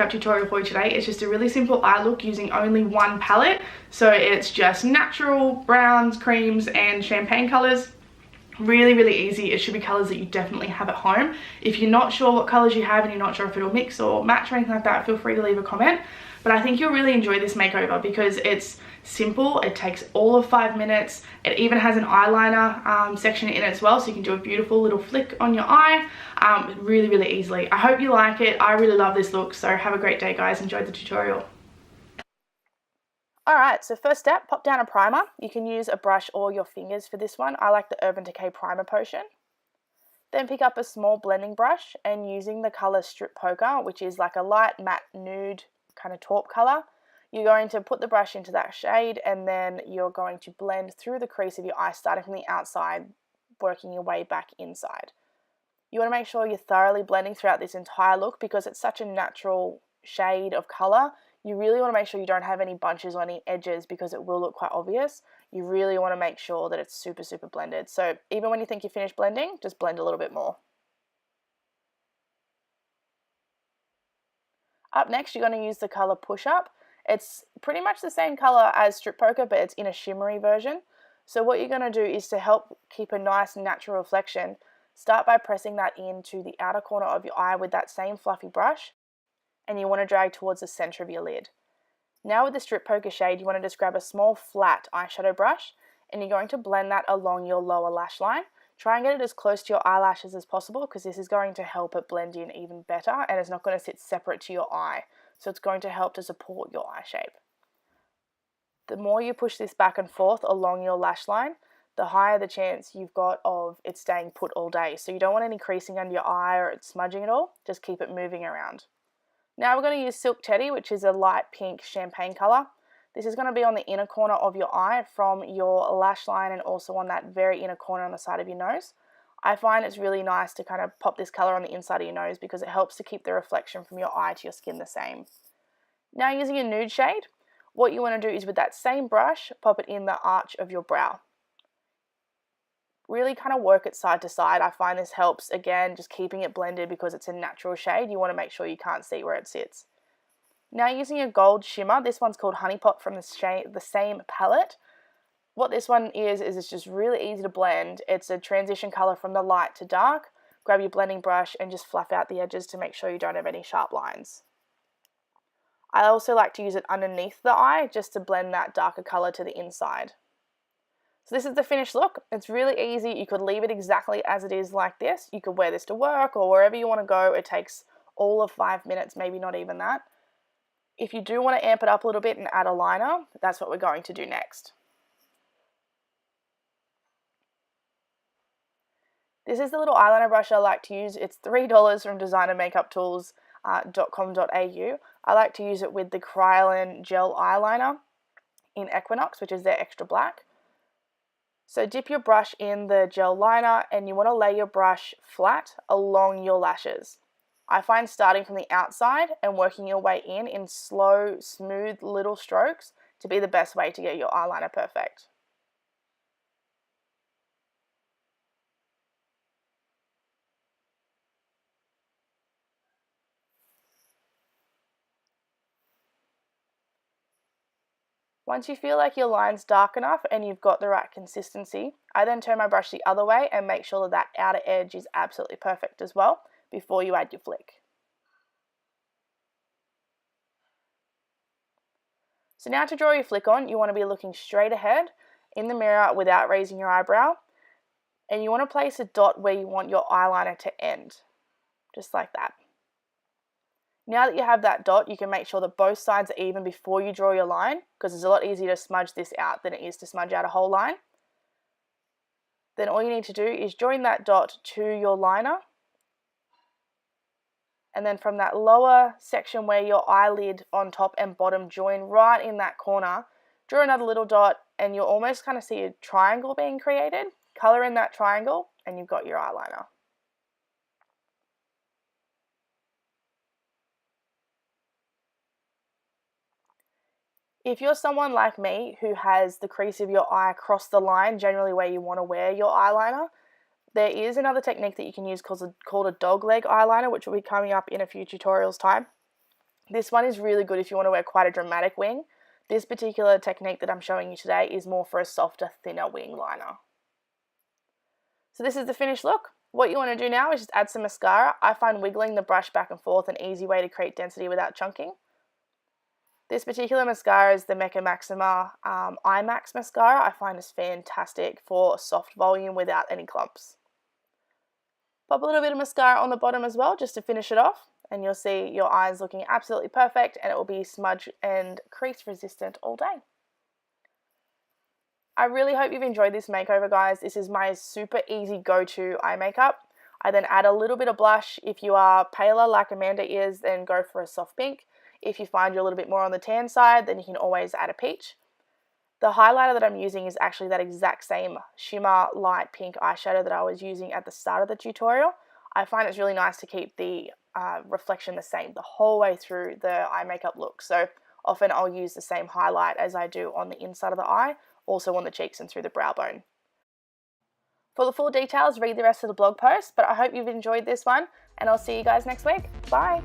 makeup tutorial for you today. It's just a really simple eye look using only one palette. So it's just natural browns, creams and champagne colors. Really, really easy. It should be colors that you definitely have at home. If you're not sure what colors you have and you're not sure if it'll mix or match or anything like that, feel free to leave a comment. But I think you'll really enjoy this makeover because it's simple. It takes all of 5 minutes. It even has an eyeliner section in it as well, so you can do a beautiful little flick on your eye really, really easily. I hope you like it. I really love this look, so have a great day, guys. Enjoy the tutorial. Alright, so first step, pop down a primer. You can use a brush or your fingers for this one. I like the Urban Decay Primer Potion. Then pick up a small blending brush and using the colour Strip Poker, which is like a light matte nude kind of taupe colour, you're going to put the brush into that shade and then you're going to blend through the crease of your eye, starting from the outside, working your way back inside. You want to make sure you're thoroughly blending throughout this entire look because it's such a natural shade of colour. You really want to make sure you don't have any bunches or any edges because it will look quite obvious. You really want to make sure that it's super, super blended. So even when you think you're finished blending, just blend a little bit more. Up next, you're going to use the colour Push Up. It's pretty much the same colour as Strip Poker, but it's in a shimmery version. So what you're going to do is to help keep a nice natural reflection, start by pressing that into the outer corner of your eye with that same fluffy brush, and you want to drag towards the centre of your lid. Now with the Strip Poker shade, you want to just grab a small flat eyeshadow brush, and you're going to blend that along your lower lash line. Try and get it as close to your eyelashes as possible because this is going to help it blend in even better and it's not going to sit separate to your eye. So it's going to help to support your eye shape. The more you push this back and forth along your lash line, the higher the chance you've got of it staying put all day. So you don't want any creasing under your eye or it smudging at all. Just keep it moving around. Now we're going to use Silk Teddy, which is a light pink champagne colour. This is going to be on the inner corner of your eye from your lash line and also on that very inner corner on the side of your nose. I find it's really nice to kind of pop this colour on the inside of your nose because it helps to keep the reflection from your eye to your skin the same. Now using a nude shade, what you want to do is with that same brush, pop it in the arch of your brow. Really kind of work it side to side. I find this helps, again, just keeping it blended because it's a natural shade. You want to make sure you can't see where it sits. Now using a gold shimmer, this one's called Honey Pot from the same palette. What this one is it's just really easy to blend. It's a transition colour from the light to dark. Grab your blending brush and just fluff out the edges to make sure you don't have any sharp lines. I also like to use it underneath the eye just to blend that darker colour to the inside. So this is the finished look. It's really easy. You could leave it exactly as it is like this. You could wear this to work or wherever you want to go. It takes all of 5 minutes, maybe not even that. If you do want to amp it up a little bit and add a liner, that's what we're going to do next. This is the little eyeliner brush I like to use. It's $3 from designermakeuptools.com.au. I like to use it with the Kryolan Gel Eyeliner in Equinox, which is their extra black. So dip your brush in the gel liner and you want to lay your brush flat along your lashes. I find starting from the outside and working your way in slow, smooth little strokes to be the best way to get your eyeliner perfect. Once you feel like your line's dark enough and you've got the right consistency, I then turn my brush the other way and make sure that that outer edge is absolutely perfect as well before you add your flick. So now to draw your flick on, you want to be looking straight ahead in the mirror without raising your eyebrow. And you want to place a dot where you want your eyeliner to end, just like that. Now that you have that dot, you can make sure that both sides are even before you draw your line, because it's a lot easier to smudge this out than it is to smudge out a whole line. Then all you need to do is join that dot to your liner. And then from that lower section where your eyelid on top and bottom join right in that corner, draw another little dot and you'll almost kind of see a triangle being created. Color in that triangle and you've got your eyeliner. If you're someone like me who has the crease of your eye across the line, generally where you want to wear your eyeliner, there is another technique that you can use called a dog leg eyeliner, which will be coming up in a few tutorials time. This one is really good if you want to wear quite a dramatic wing. This particular technique that I'm showing you today is more for a softer, thinner wing liner. So this is the finished look. What you want to do now is just add some mascara. I find wiggling the brush back and forth an easy way to create density without chunking. This particular mascara is the Mecca Maxima IMAX mascara. I find is fantastic for soft volume without any clumps. Pop a little bit of mascara on the bottom as well just to finish it off, and you'll see your eyes looking absolutely perfect, and it will be smudge and crease resistant all day. I really hope you've enjoyed this makeover, guys. This is my super easy go-to eye makeup. I then add a little bit of blush. If you are paler like Amanda is, then go for a soft pink. If you find you're a little bit more on the tan side, then you can always add a peach. The highlighter that I'm using is actually that exact same shimmer light pink eyeshadow that I was using at the start of the tutorial. I find it's really nice to keep the reflection the same the whole way through the eye makeup look. So often I'll use the same highlight as I do on the inside of the eye, also on the cheeks and through the brow bone. For the full details, read the rest of the blog post, but I hope you've enjoyed this one, and I'll see you guys next week. Bye!